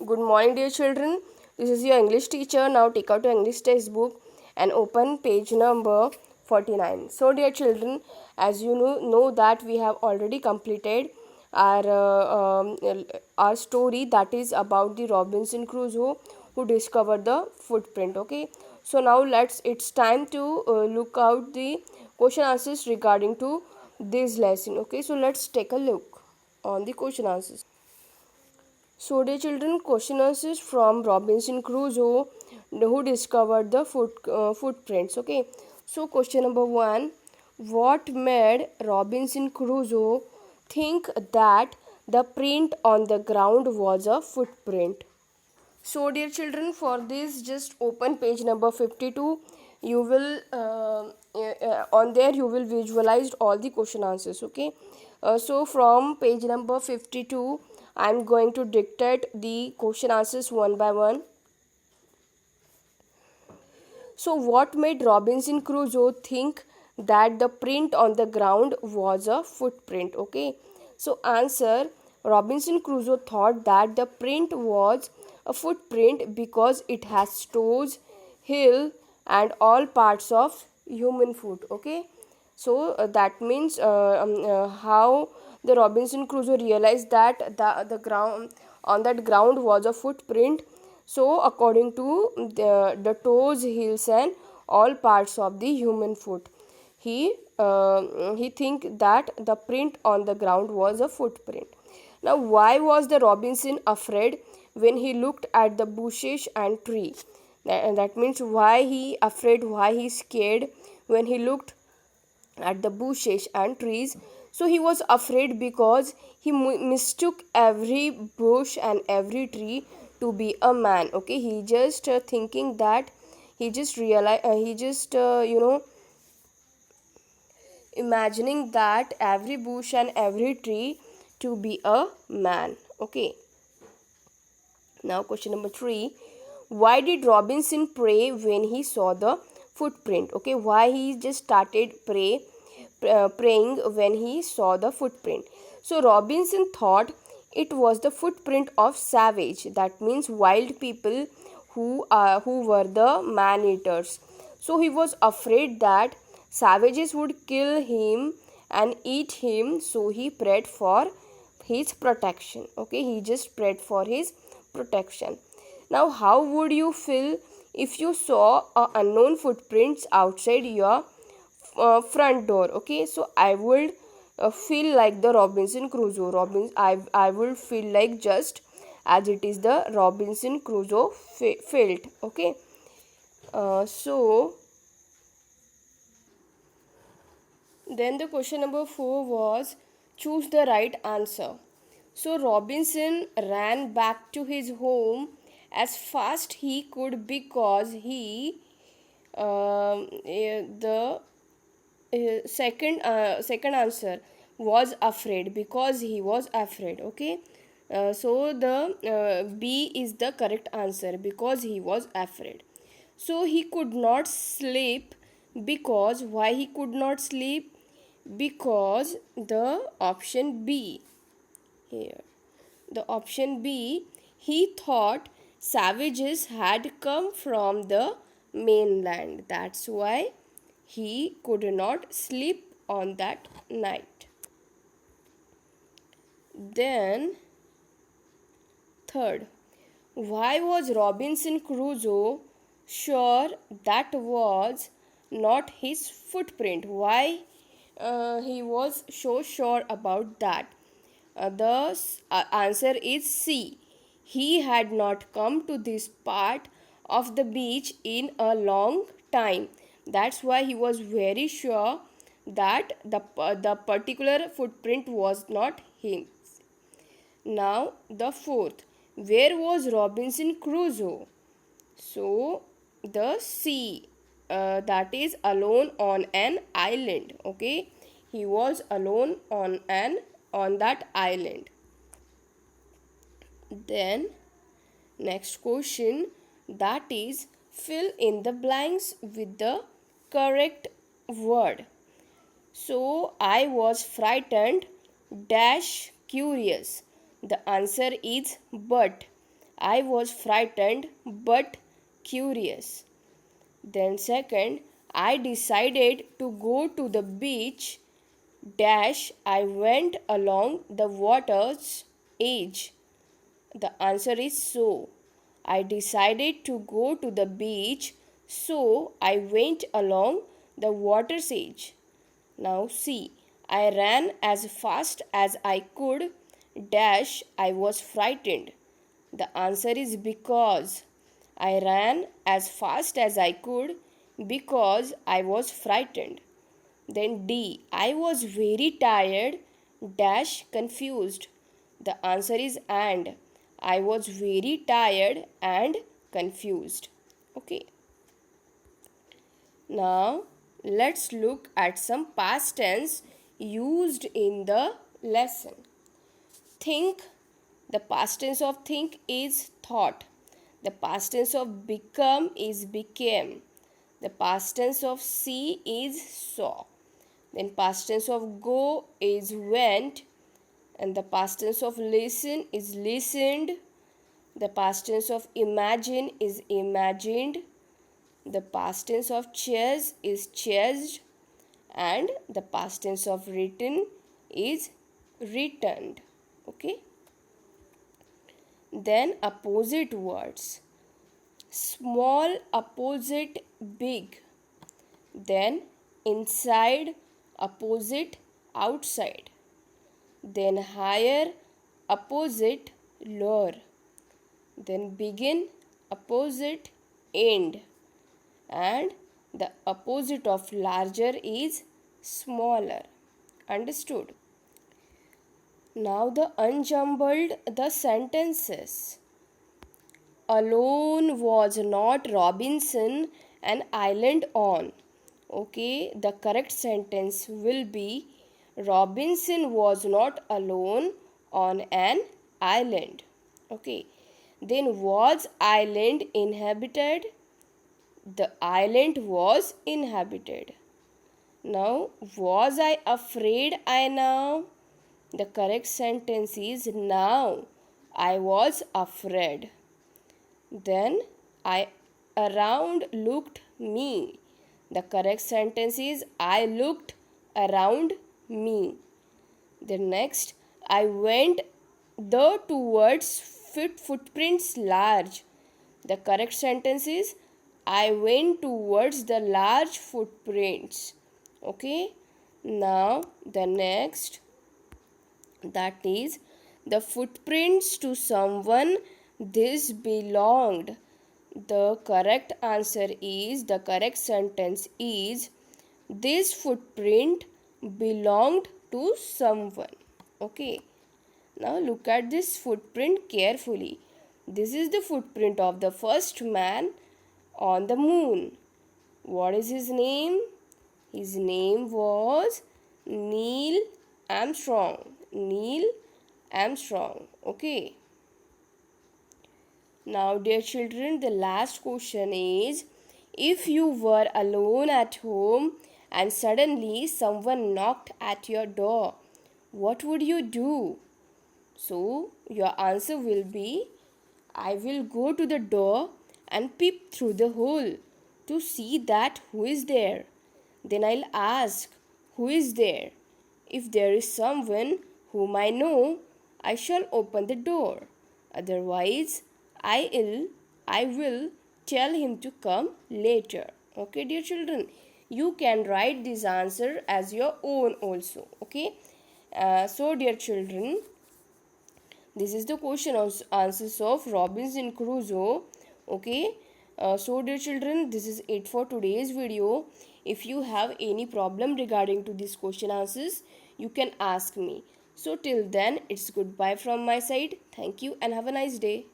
Good morning, dear children. This is your English teacher. Now take out your English textbook and open page number 49. So, dear children, as you know that we have already completed our story, that is about the Robinson Crusoe who discovered the footprint. Okay. So now it's time to look out the question answers regarding to this lesson. Okay. So let's take a look on the question answers. So, dear children, question answers from Robinson Crusoe, who discovered the footprints. Okay, so question number one: what made Robinson Crusoe think that the print on the ground was a footprint? So, dear children, for this, just open page number 52. You will on there you will visualize all the question answers. Okay, so from page number 52, I'm going to dictate the question answers one by one. So, what made Robinson Crusoe think that the print on the ground was a footprint? Okay, so answer: Robinson Crusoe thought that the print was a footprint because it has toes, heel, and all parts of human foot. Okay, so that means how the Robinson Crusoe realized that the ground on that ground was a footprint. So according to the toes, heels, and all parts of the human foot, he think that the print on the ground was a footprint. Now, why was the Robinson afraid when he looked at the bushes and tree? That means why he afraid, why he scared when he looked at the bushes and trees. So he was afraid because he mistook every bush and every tree to be a man. Okay, he just thinking that he just realize he just imagining that every bush and every tree to be a man. Okay, now question number 3: why did Robinson pray when he saw the footprint? Okay, why he just started praying when he saw the footprint? So Robinson thought it was the footprint of savage, that means wild people who were the man eaters. So he was afraid that savages would kill him and eat him, so he prayed for his protection. Okay, he just prayed for his protection. Now, how would you feel if you saw unknown footprints outside your front door? Okay, so I would feel like the Robinson Crusoe. I will feel like just as it is the Robinson Crusoe felt. Okay, so then the question number 4 was choose the right answer. So Robinson ran back to his home as fast he could because the second answer was afraid, because he was afraid. Okay, so the B is the correct answer, because he was afraid. So he could not sleep because, why he could not sleep? Because the option B here, the option B, he thought savages had come from the mainland. That's why he could not sleep on that night. Then, third, why was Robinson Crusoe sure that was not his footprint? Why he was so sure about that? The answer is C. He had not come to this part of the beach in a long time. That's why he was very sure that the particular footprint was not him. Now, the fourth: where was Robinson Crusoe? So, the C, that is alone on an island. Okay, he was alone on that island. Then, next question, that is fill in the blanks with the correct word. So I was frightened dash curious. The answer is but. I was frightened but curious. Then second, I decided to go to the beach dash I went along the water's edge. The answer is so. I decided to go to the beach, so I went along the water's edge. Now see, I ran as fast as I could dash I was frightened. The answer is because. I ran as fast as I could because I was frightened. Then D. I was very tired dash confused. The answer is and. I was very tired and confused. Okay. Now let's look at some past tense used in the lesson. Think. The past tense of think is thought. The past tense of become is became. The past tense of see is saw. Then past tense of go is went. And the past tense of listen is listened. The past tense of imagine is imagined. The past tense of chase is chased. And the past tense of written is returned. Okay. Then opposite words. Small opposite big. Then inside opposite outside. Then higher opposite lower. Then begin opposite end. And the opposite of larger is smaller. Understood? Now the unjumbled the sentences. Alone was not Robinson an island on. Okay, the correct sentence will be Robinson was not alone on an island. Okay, then was island inhabited? The island was inhabited. Now, was I afraid I now? The correct sentence is now I was afraid. Then I around looked me. The correct sentence is I looked around me. The next, I went the towards footprints large. The correct sentence is I went towards the large footprints. Okay. Now the next, that is the footprints to someone this belonged. The correct answer is, the correct sentence is this footprint belonged to someone. Okay. Now look at this footprint carefully. This is the footprint of the first man on the moon. What is his name? His name was Neil Armstrong. Neil Armstrong. Okay. Now, dear children, the last question is, if you were alone at home and suddenly someone knocked at your door, what would you do? So, your answer will be, I will go to the door and peep through the hole to see that who is there. Then I'll ask, who is there? If there is someone whom I know, I shall open the door. Otherwise, I will tell him to come later. Okay, dear children, you can write this answer as your own also. Okay. So, dear children, this is the question answers of Robinson Crusoe. Okay. So, dear children, this is it for today's video. If you have any problem regarding to these question answers, you can ask me. So, till then, it's goodbye from my side. Thank you and have a nice day.